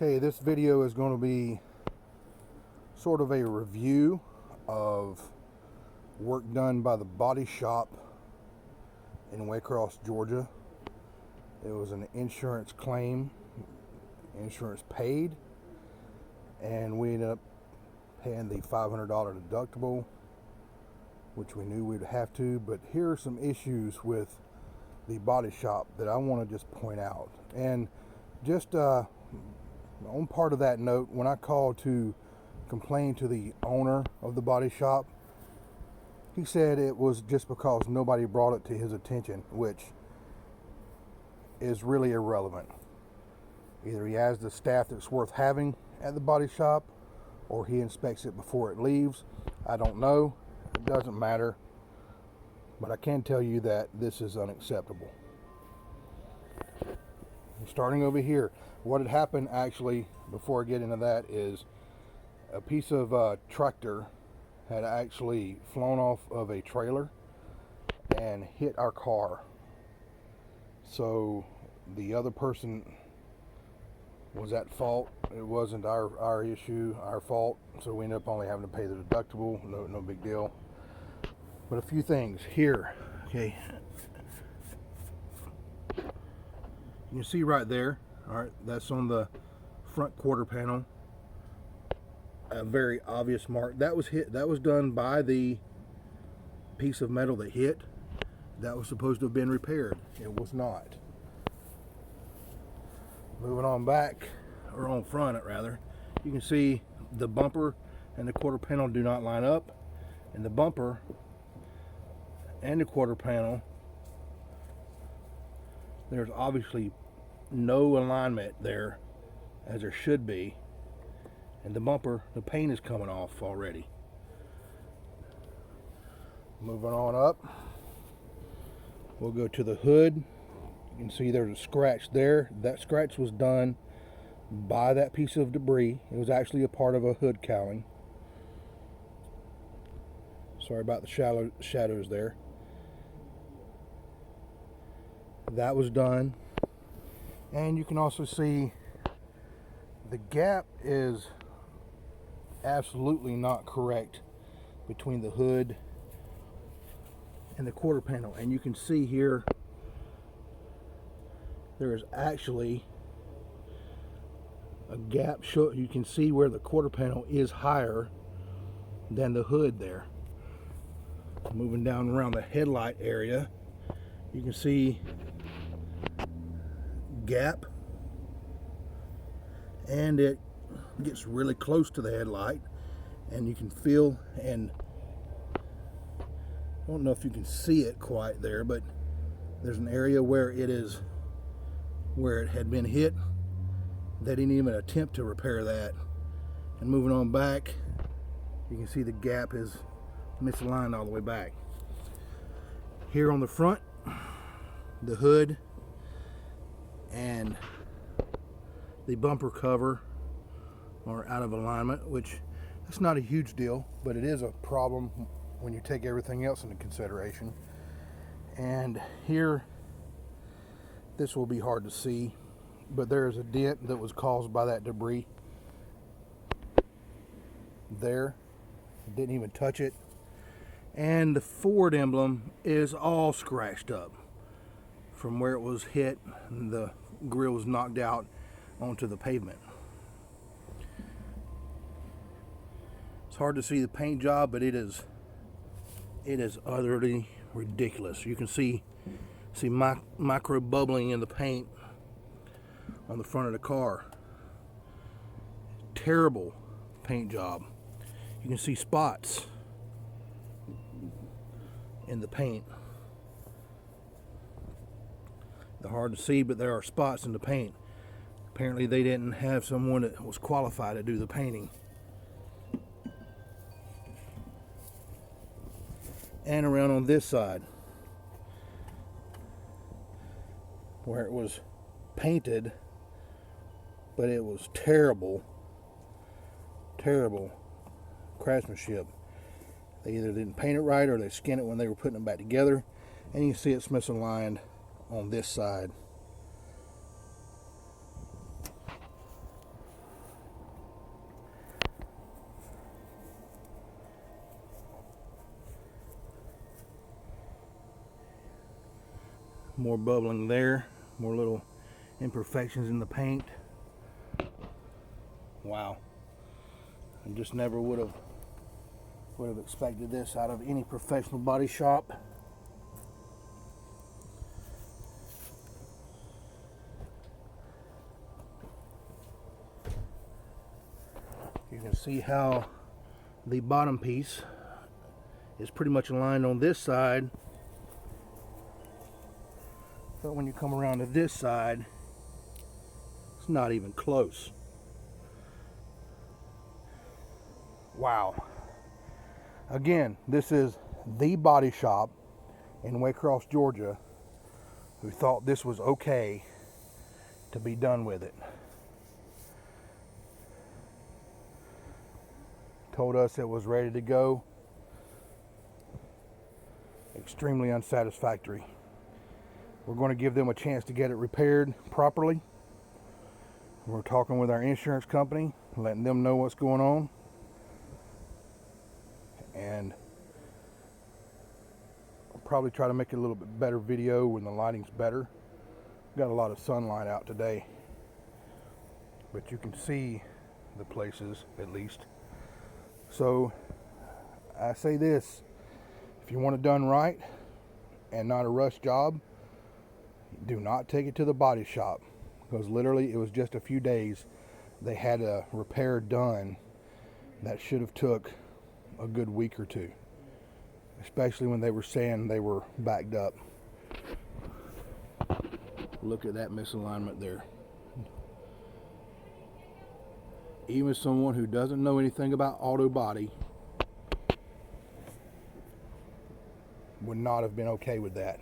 Okay, this video is going to be sort of a review of work done by the Body Shop in Waycross, Georgia. It was an insurance claim, insurance paid, and we ended up paying the $500 deductible, which we knew we'd have to. But here are some issues with the Body Shop that I want to just point out. And just on part of that note, when I called to complain to the owner of the Body Shop, he said it was just because nobody brought it to his attention, which is really irrelevant. Either he has the staff that's worth having at the Body Shop, or he inspects it before it leaves. I don't know. It doesn't matter. But I can tell you that this is unacceptable. Starting over here, what had happened actually, before I get into that, is a piece of tractor had actually flown off of a trailer and hit our car. So the other person was at fault. It wasn't our issue, our fault. So we ended up only having to pay the deductible. No big deal. But a few things here. Okay, you can see right there. All right, that's on the front quarter panel. A very obvious mark. That was hit. That was done by the piece of metal that hit. That was supposed to have been repaired. It was not. Moving on back, or on front rather, you can see the bumper and the quarter panel do not line up, and the bumper and the quarter panel, there's obviously no alignment there, as there should be. And the bumper, the paint is coming off already. Moving on up, we'll go to the hood. You can see there's a scratch there. That scratch was done by that piece of debris. It was actually a part of a hood cowling. Sorry about the shadows there. That was done. And you can also see the gap is absolutely not correct between the hood and the quarter panel. And you can see here there is actually a gap. You can see where the quarter panel is higher than the hood there. Moving down around the headlight area, you can see gap, and it gets really close to the headlight, and you can feel, and I don't know if you can see it quite there, but there's an area where it is, where it had been hit. They didn't even attempt to repair that. And moving on back, you can see the gap is misaligned all the way back. Here on the front, the hood and the bumper cover are out of alignment, which that's not a huge deal, but it is a problem when you take everything else into consideration. And here, this will be hard to see, but there is a dent that was caused by that debris there. Didn't even touch it. And the Ford emblem is all scratched up from where it was hit, and the grill was knocked out onto the pavement. It's hard to see the paint job, but it is utterly ridiculous. You can see micro bubbling in the paint on the front of the car. Terrible paint job. You can see spots in the paint. They're hard to see, but there are spots in the paint. Apparently they didn't have someone that was qualified to do the painting. And around on this side, where it was painted, but it was terrible craftsmanship. They either didn't paint it right, or they skinned it when they were putting them back together. And you can see it's misaligned on this side. More bubbling there, more little imperfections in the paint. Wow, I just never would have expected this out of any professional body shop. You can see how the bottom piece is pretty much aligned on this side, but when you come around to this side, it's not even close. Wow. Again, this is the body shop in Waycross, Georgia, who thought this was okay to be done with it. Told us it was ready to go. Extremely unsatisfactory. We're going to give them a chance to get it repaired properly. We're talking with our insurance company, letting them know what's going on. And I'll probably try to make it a little bit better video when the lighting's better. Got a lot of sunlight out today, but you can see the places at least. So I say this, if you want it done right and not a rush job, do not take it to the body shop, because literally it was just a few days they had a repair done that should have took a good week or two, especially when they were saying they were backed up. Look at that misalignment there. Even someone who doesn't know anything about auto body would not have been okay with that.